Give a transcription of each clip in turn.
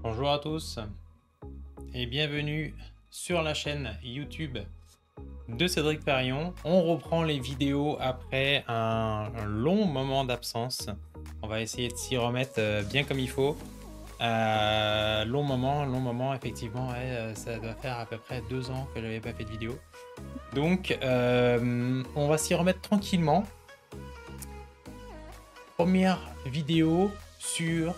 Bonjour à tous et bienvenue sur la chaîne YouTube de Cédric Perrion. On reprend les vidéos après un long moment d'absence. On va essayer de s'y remettre bien comme il faut. Long moment, effectivement, ouais, ça doit faire à peu près 2 ans que j'avais pas fait de vidéo. Donc, on va s'y remettre tranquillement. Première vidéo sur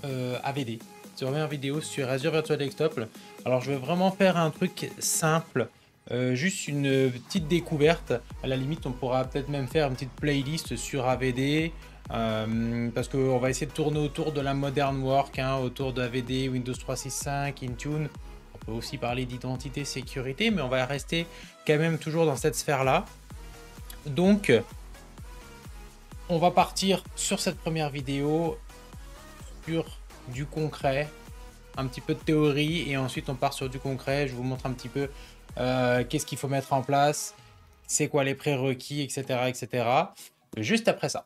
AVD. Première vidéo sur Azure Virtual Desktop. Alors je vais vraiment faire un truc simple, juste une petite découverte. À la limite, on pourra peut-être même faire une petite playlist sur AVD, parce qu'on va essayer de tourner autour de la modern work, hein, autour de AVD, Windows 365, Intune. On peut aussi parler d'identité, sécurité, mais on va rester quand même toujours dans cette sphère-là. Donc, on va partir sur cette première vidéo sur du concret, un petit peu de théorie, et ensuite on part sur du concret. Je vous montre un petit peu qu'est-ce qu'il faut mettre en place, c'est quoi les prérequis, etc. Juste après ça.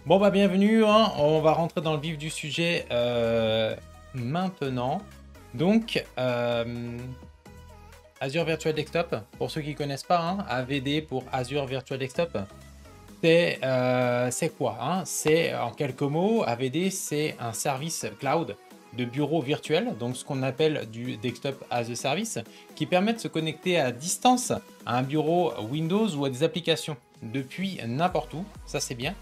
Bon bah bienvenue, hein. On va rentrer dans le vif du sujet maintenant. Donc Azure Virtual Desktop, pour ceux qui ne connaissent pas, hein, AVD pour Azure Virtual Desktop, c'est quoi, hein? C'est en quelques mots, AVD c'est un service cloud de bureau virtuel, donc ce qu'on appelle du Desktop as a Service, qui permet de se connecter à distance à un bureau Windows ou à des applications depuis n'importe où. Ça c'est bien,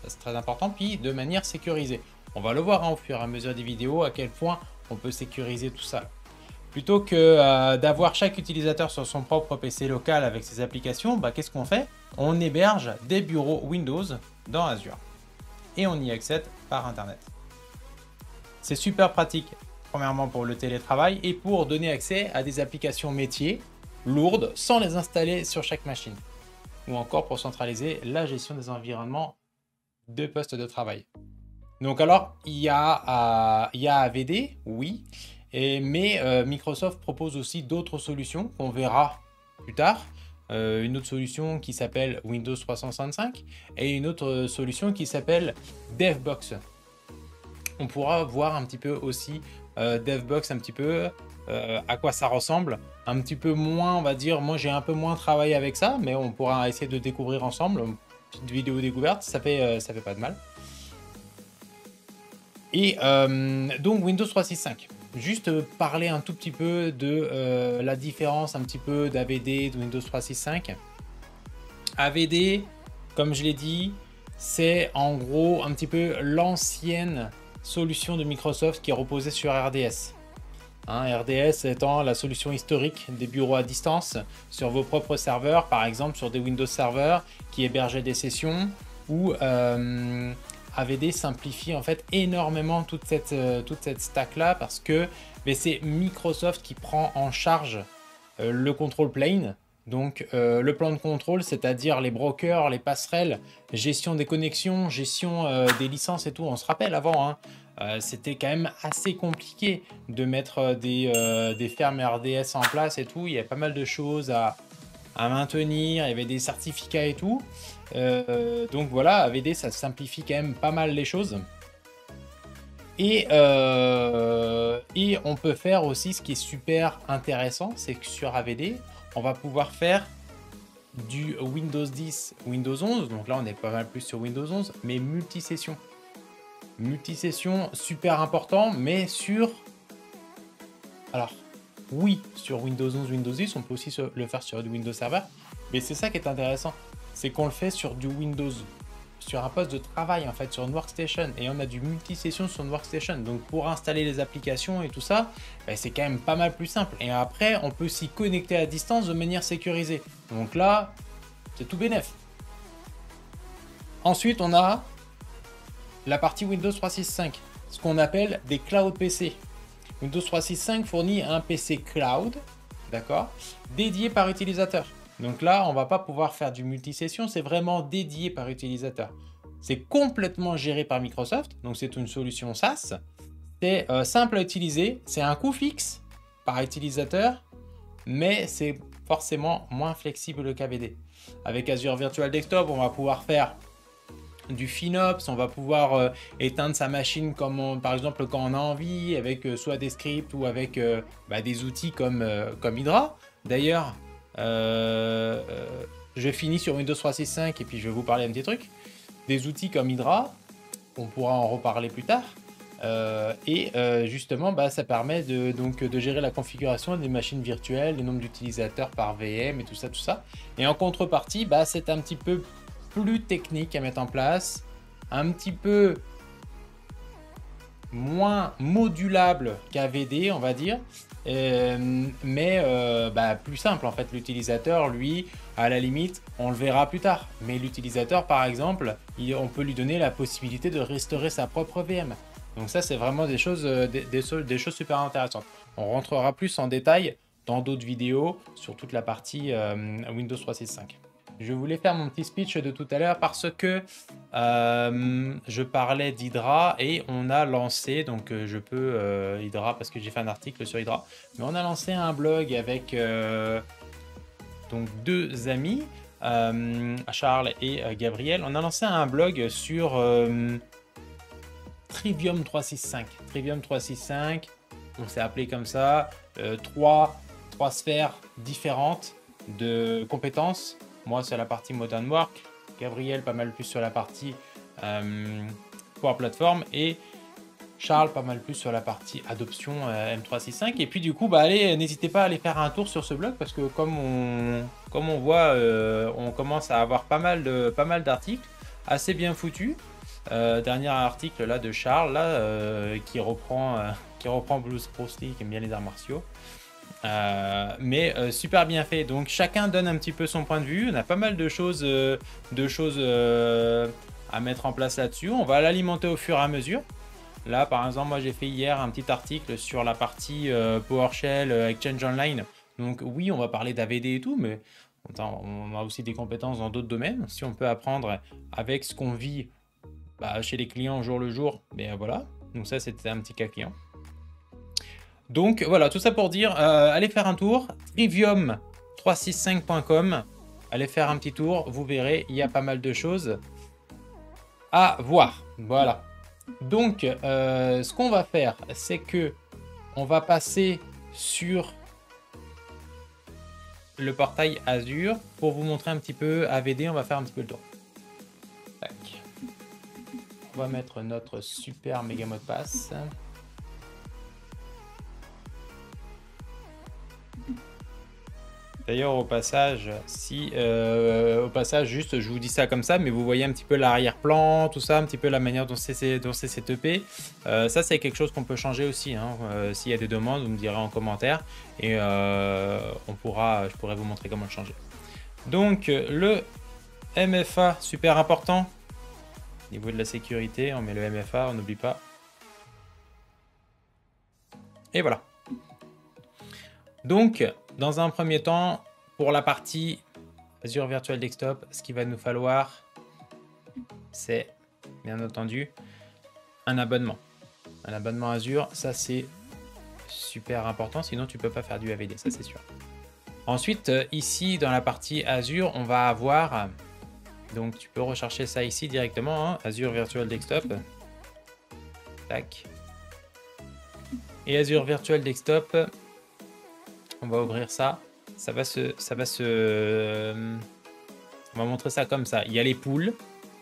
c'est très important, puis de manière sécurisée. On va le voir, hein, au fur et à mesure des vidéos à quel point on peut sécuriser tout ça. Plutôt que d'avoir chaque utilisateur sur son propre PC local avec ses applications, bah, qu'est-ce qu'on fait? On héberge des bureaux Windows dans Azure et on y accède par Internet. C'est super pratique, premièrement pour le télétravail et pour donner accès à des applications métiers lourdes sans les installer sur chaque machine, ou encore pour centraliser la gestion des environnements de postes de travail. Donc alors, il y a AVD, oui, mais Microsoft propose aussi d'autres solutions qu'on verra plus tard. Une autre solution qui s'appelle Windows 365 et une autre solution qui s'appelle DevBox. On pourra voir un petit peu aussi DevBox, un petit peu à quoi ça ressemble. Un petit peu moins, on va dire, moi j'ai un peu moins travaillé avec ça, mais on pourra essayer de découvrir ensemble. Une petite vidéo découverte, ça fait pas de mal. Et donc Windows 365, juste parler un tout petit peu de la différence un petit peu d'AVD, de Windows 365. AVD, comme je l'ai dit, c'est en gros un petit peu l'ancienne solution de Microsoft qui est reposée sur RDS. Hein, RDS étant la solution historique des bureaux à distance sur vos propres serveurs, par exemple sur des Windows Server qui hébergeaient des sessions, ou AVD simplifie en fait énormément toute cette stack là, parce que c'est Microsoft qui prend en charge le control plane, donc le plan de contrôle, c'est-à-dire les brokers, les passerelles, gestion des connexions, gestion des licences et tout. On se rappelle avant, hein, c'était quand même assez compliqué de mettre des fermes RDS en place et tout. Il y avait pas mal de choses à maintenir, il y avait des certificats et tout. Donc voilà, AVD ça simplifie quand même pas mal les choses. Et on peut faire aussi, ce qui est super intéressant, c'est que sur AVD, on va pouvoir faire du Windows 10, Windows 11. Donc là, on est pas mal plus sur Windows 11, mais multi-session. Multi-session, super important, mais sur... Alors, oui, sur Windows 11, Windows 10, on peut aussi le faire sur du Windows Server. Mais c'est ça qui est intéressant, c'est qu'on le fait sur du Windows, sur un poste de travail en fait, sur une workstation, et on a du multi-session sur une workstation. Donc pour installer les applications et tout ça, c'est quand même pas mal plus simple. Et après, on peut s'y connecter à distance de manière sécurisée. Donc là, c'est tout bénef. Ensuite, on a la partie Windows 365, ce qu'on appelle des cloud PC. Windows 365 fournit un PC cloud, d'accord, dédié par utilisateur. Donc là, on va pas pouvoir faire du multisession, c'est vraiment dédié par utilisateur. C'est complètement géré par Microsoft, donc c'est une solution SaaS. C'est simple à utiliser, c'est un coût fixe par utilisateur, mais c'est forcément moins flexible qu'AVD. Avec Azure Virtual Desktop, on va pouvoir faire du FinOps, on va pouvoir éteindre sa machine comme par exemple quand on a envie, avec soit des scripts ou avec des outils comme Hydra. D'ailleurs, je finis sur Windows 365 et puis je vais vous parler un petit truc. Des outils comme Hydra, on pourra en reparler plus tard. Justement, ça permet de gérer la configuration des machines virtuelles, le nombre d'utilisateurs par VM et tout ça. Et en contrepartie, c'est un petit peu plus technique à mettre en place, un petit peu moins modulable qu'AVD, on va dire, mais plus simple en fait. L'utilisateur, lui, à la limite, on le verra plus tard. Mais l'utilisateur, par exemple, on peut lui donner la possibilité de restaurer sa propre VM. Donc ça, c'est vraiment des choses super intéressantes. On rentrera plus en détail dans d'autres vidéos sur toute la partie Windows 365. Je voulais faire mon petit speech de tout à l'heure parce que je parlais d'Hydra et on a lancé, donc je peux Hydra parce que j'ai fait un article sur Hydra, mais on a lancé un blog avec donc deux amis, Charles et Gabriel. On a lancé un blog sur Trivium 365. Trivium 365, on s'est appelé comme ça, trois sphères différentes de compétences. Moi, sur la partie Modern Work, Gabriel pas mal plus sur la partie Power Platform et Charles pas mal plus sur la partie adoption M365. Et puis du coup, allez, n'hésitez pas à aller faire un tour sur ce blog parce que comme on voit, on commence à avoir pas mal d'articles assez bien foutus. Dernier article là de Charles là, qui reprend Bruce Lee qui aime bien les arts martiaux. Super bien fait. Donc chacun donne un petit peu son point de vue. On a pas mal de choses à mettre en place là-dessus. On va l'alimenter au fur et à mesure. Là par exemple, moi j'ai fait hier un petit article sur la partie PowerShell Exchange Online. Donc oui, on va parler d'AVD et tout, mais on a aussi des compétences dans d'autres domaines. Si on peut apprendre avec ce qu'on vit chez les clients au jour le jour, voilà. Donc ça, c'était un petit cas client. Donc voilà, tout ça pour dire, allez faire un tour, trivium365.com, allez faire un petit tour, vous verrez, il y a pas mal de choses à voir. Voilà. Donc, ce qu'on va faire, c'est que on va passer sur le portail Azure pour vous montrer un petit peu AVD, on va faire un petit peu le tour. Tac. On va mettre notre super méga mot de passe. D'ailleurs, au passage, juste, je vous dis ça comme ça, mais vous voyez un petit peu l'arrière-plan, tout ça, un petit peu la manière dont c'est setupé. Ça, c'est quelque chose qu'on peut changer aussi. Hein. S'il y a des demandes, vous me direz en commentaire et je pourrais vous montrer comment le changer. Donc, le MFA, super important. Au niveau de la sécurité, on met le MFA, on n'oublie pas. Et voilà. Donc, dans un premier temps, pour la partie Azure Virtual Desktop, ce qu'il va nous falloir, c'est bien entendu un abonnement. Un abonnement Azure, ça c'est super important, sinon tu ne peux pas faire du AVD, ça c'est sûr. Ensuite, ici dans la partie Azure, on va avoir, donc tu peux rechercher ça ici directement, hein, Azure Virtual Desktop. Tac. Et Azure Virtual Desktop, on va ouvrir ça. On va montrer ça comme ça. Il y a les pools,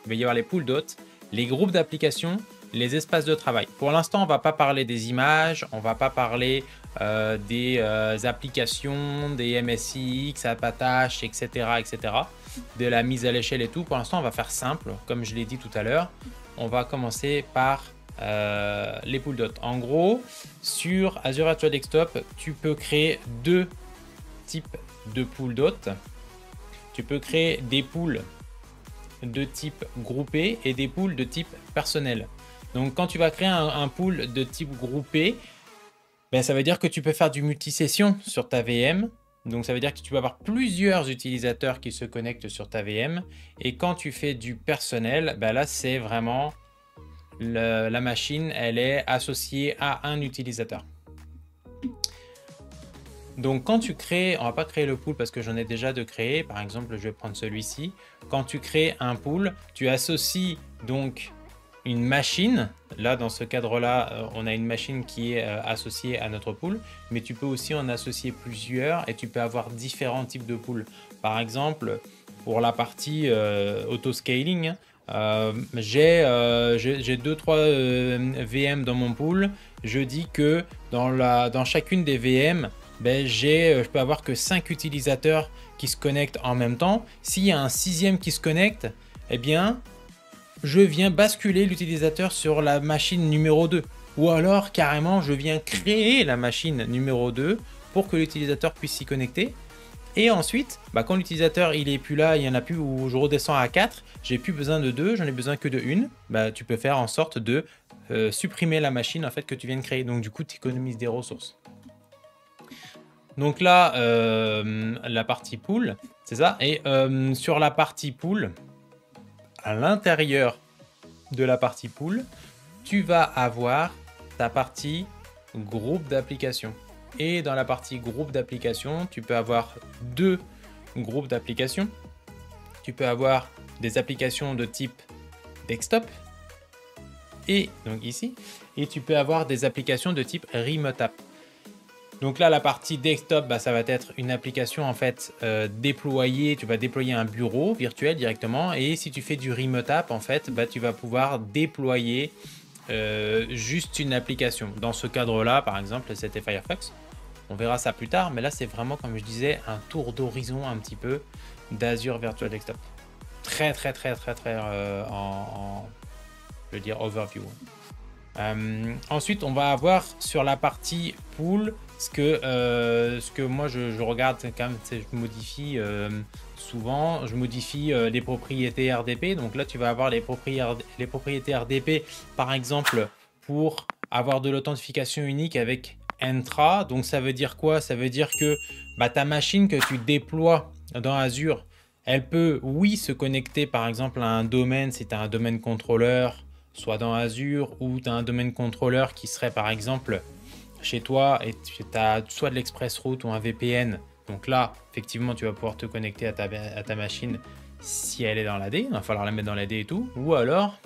il va y avoir les pools d'hôtes, les groupes d'applications, les espaces de travail. Pour l'instant, on ne va pas parler des images, on ne va pas parler des applications, des MSIX, Apache, etc., etc., de la mise à l'échelle et tout. Pour l'instant, on va faire simple, comme je l'ai dit tout à l'heure. On va commencer par les pools d'hôtes. En gros, sur Azure Virtual Desktop, tu peux créer deux types de pools d'hôtes. Tu peux créer des pools de type groupé et des pools de type personnel. Donc quand tu vas créer un pool de type groupé, ça veut dire que tu peux faire du multisession sur ta VM. Donc ça veut dire que tu vas avoir plusieurs utilisateurs qui se connectent sur ta VM. Et quand tu fais du personnel, là c'est vraiment la machine, elle est associée à un utilisateur. Donc quand tu crées, on va pas créer le pool parce que j'en ai déjà de créer. Par exemple, je vais prendre celui-ci. Quand tu crées un pool, tu associes donc une machine. Là, dans ce cadre-là, on a une machine qui est associée à notre pool, mais tu peux aussi en associer plusieurs et tu peux avoir différents types de pools. Par exemple, pour la partie auto-scaling, j'ai 2-3 VM dans mon pool. Je dis que dans chacune des VM, ben, je peux avoir que 5 utilisateurs qui se connectent en même temps. S'il y a un 6e qui se connecte, eh bien, je viens basculer l'utilisateur sur la machine numéro 2. Ou alors, carrément, je viens créer la machine numéro 2 pour que l'utilisateur puisse s'y connecter. Et ensuite, bah, quand l'utilisateur il est plus là, il n'y en a plus, ou je redescends à 4, j'ai plus besoin de 2, j'en ai besoin que de 1. Bah, tu peux faire en sorte de supprimer la machine en fait, que tu viens de créer. Donc du coup, tu économises des ressources. Donc là, la partie pool, c'est ça. Et sur la partie pool, à l'intérieur de la partie pool, tu vas avoir ta partie groupe d'applications. Et dans la partie groupe d'applications, tu peux avoir 2 groupes d'applications. Tu peux avoir des applications de type desktop, et donc ici, et tu peux avoir des applications de type remote app. Donc là, la partie desktop, bah, ça va être une application en fait déployée. Tu vas déployer un bureau virtuel directement. Et si tu fais du remote app, en fait, bah, tu vas pouvoir déployer juste une application. Dans ce cadre-là, par exemple, c'était Firefox. On verra ça plus tard. Mais là, c'est vraiment, comme je disais, un tour d'horizon un petit peu d'Azure Virtual Desktop. Très, je veux dire, overview. Ensuite, on va avoir sur la partie pool ce que moi je regarde quand même, je modifie souvent, je modifie les propriétés RDP. Donc là, tu vas avoir les propriétés RDP, par exemple, pour avoir de l'authentification unique avec Entra. Donc ça veut dire quoi? Ça veut dire que bah, ta machine que tu déploies dans Azure, elle peut, oui, se connecter par exemple à un domaine si tu as un domaine contrôleur, soit dans Azure, ou tu as un domaine contrôleur qui serait par exemple chez toi et tu as soit de l'ExpressRoute ou un VPN. Donc là, effectivement, tu vas pouvoir te connecter à ta machine si elle est dans l'AD. Il va falloir la mettre dans l'AD et tout. Ou alors,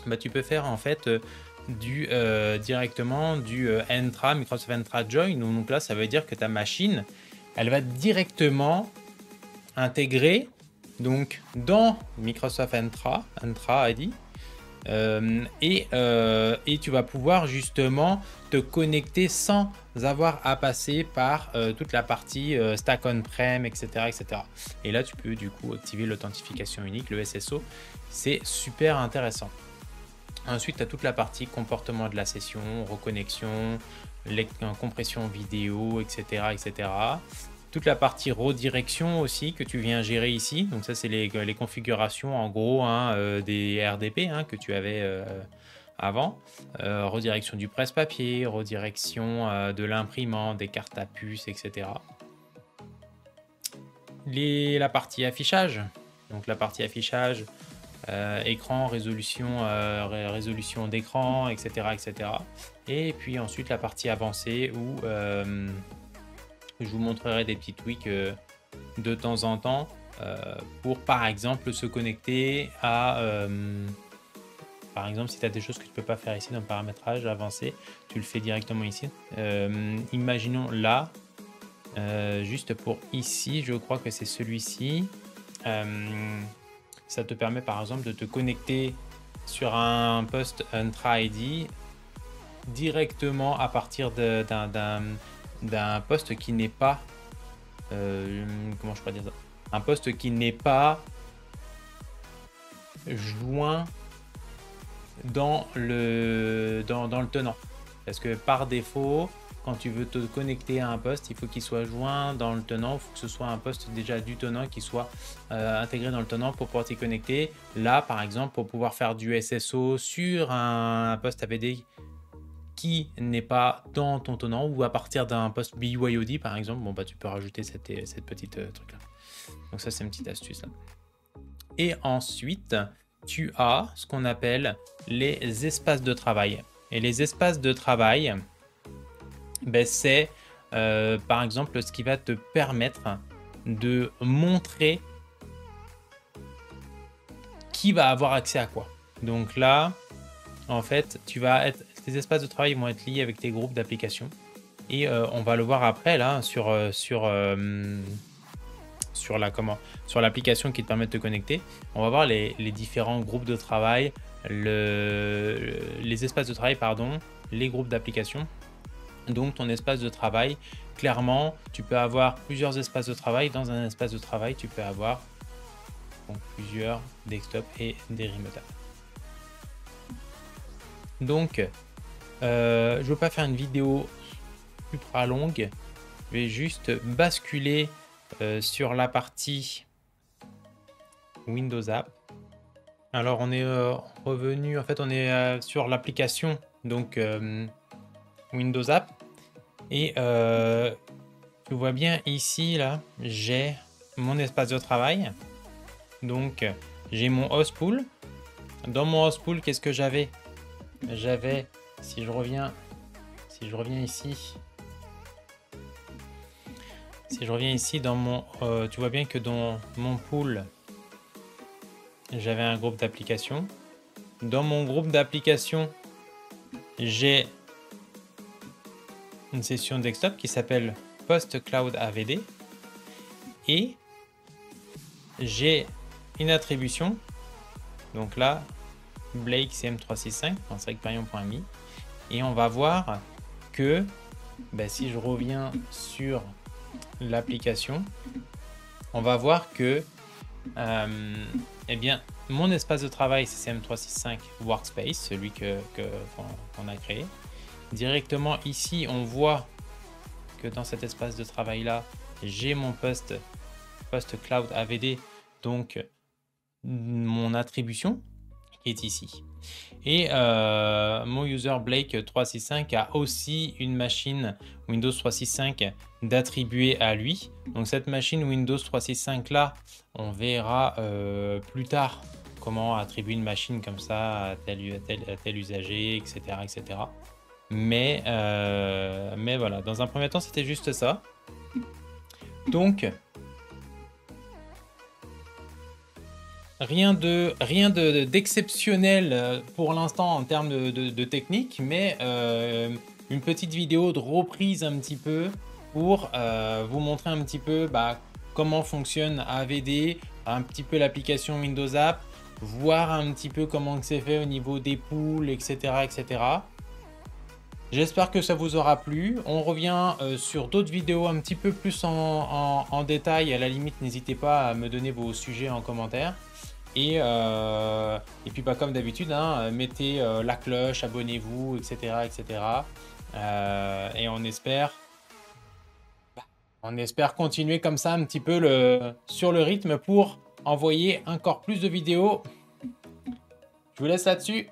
bah, tu peux faire en fait directement du Entra, Microsoft Entra Join. Donc là, ça veut dire que ta machine, elle va directement intégrer donc dans Microsoft Entra ID. Et tu vas pouvoir justement te connecter sans avoir à passer par toute la partie stack on-prem, etc., etc. Et là, tu peux du coup activer l'authentification unique, le SSO. C'est super intéressant. Ensuite, tu as toute la partie comportement de la session, reconnexion, compression vidéo, etc., etc. Toute la partie redirection aussi que tu viens gérer ici. Donc ça, c'est les configurations en gros des RDP que tu avais avant. Redirection du presse-papier, redirection de l'imprimante, des cartes à puce, etc. La partie affichage. Donc la partie affichage, écran, résolution d'écran, etc., etc. Et puis ensuite la partie avancée où je vous montrerai des petits tweaks de temps en temps pour par exemple se connecter à par exemple si tu as des choses que tu peux pas faire ici dans le paramétrage avancé, tu le fais directement ici. Imaginons là juste pour ici, je crois que c'est celui-ci. Ça te permet par exemple de te connecter sur un post Entra ID directement à partir d'un poste qui n'est pas comment je pourrais dire ça, un poste qui n'est pas joint dans le tenant, parce que par défaut quand tu veux te connecter à un poste, il faut qu'il soit joint dans le tenant. Il faut que ce soit un poste déjà du tenant qui soit intégré dans le tenant pour pouvoir t'y connecter. Là, par exemple, pour pouvoir faire du SSO sur un poste AVD qui n'est pas dans ton tenant ou à partir d'un poste BYOD, par exemple, bon, bah, tu peux rajouter cette petite truc là. Donc ça, c'est une petite astuce là. Et ensuite, tu as ce qu'on appelle les espaces de travail. Et les espaces de travail, ben, c'est par exemple ce qui va te permettre de montrer qui va avoir accès à quoi. Donc là, en fait, tes espaces de travail vont être liés avec tes groupes d'applications. Et on va le voir après là sur l'application qui te permet de te connecter. On va voir les différents groupes de travail, les espaces de travail, pardon, les groupes d'applications. Donc ton espace de travail, clairement, tu peux avoir plusieurs espaces de travail. Dans un espace de travail, tu peux avoir plusieurs desktops et des remote apps. Donc, je ne veux pas faire une vidéo super longue. Je vais juste basculer sur la partie Windows App. Alors, on est revenu, en fait, on est sur l'application, donc Windows App. Et tu vois bien ici, là, j'ai mon espace de travail. Donc, j'ai mon host pool. Dans mon host pool, qu'est-ce que j'avais? J'avais, si je reviens ici, dans mon, tu vois bien que dans mon pool, j'avais un groupe d'applications. Dans mon groupe d'applications, j'ai une session desktop qui s'appelle Post Cloud AVD et j'ai une attribution. Donc là, Blake CM365, .me, et on va voir que si je reviens sur l'application, on va voir que eh bien, mon espace de travail, c'est CM365 Workspace, celui qu'on a créé. Directement ici, on voit que dans cet espace de travail-là, j'ai mon Post Cloud AVD, donc mon attribution qui est ici. Et mon user Blake 365 a aussi une machine Windows 365 d'attribuer à lui. Donc cette machine Windows 365 là, on verra plus tard comment attribuer une machine comme ça à tel usager, etc. etc. Mais voilà, dans un premier temps, c'était juste ça. Donc, rien d'exceptionnel pour l'instant en termes de technique, mais une petite vidéo de reprise un petit peu pour vous montrer un petit peu comment fonctionne AVD, un petit peu l'application Windows App, voir un petit peu comment c'est fait au niveau des pools, etc. etc. J'espère que ça vous aura plu. On revient sur d'autres vidéos un petit peu plus en détail. À la limite, n'hésitez pas à me donner vos sujets en commentaire. Et puis comme d'habitude, hein, mettez la cloche, abonnez-vous, etc. etc. Et on espère continuer comme ça un petit peu sur le rythme pour envoyer encore plus de vidéos. Je vous laisse là-dessus.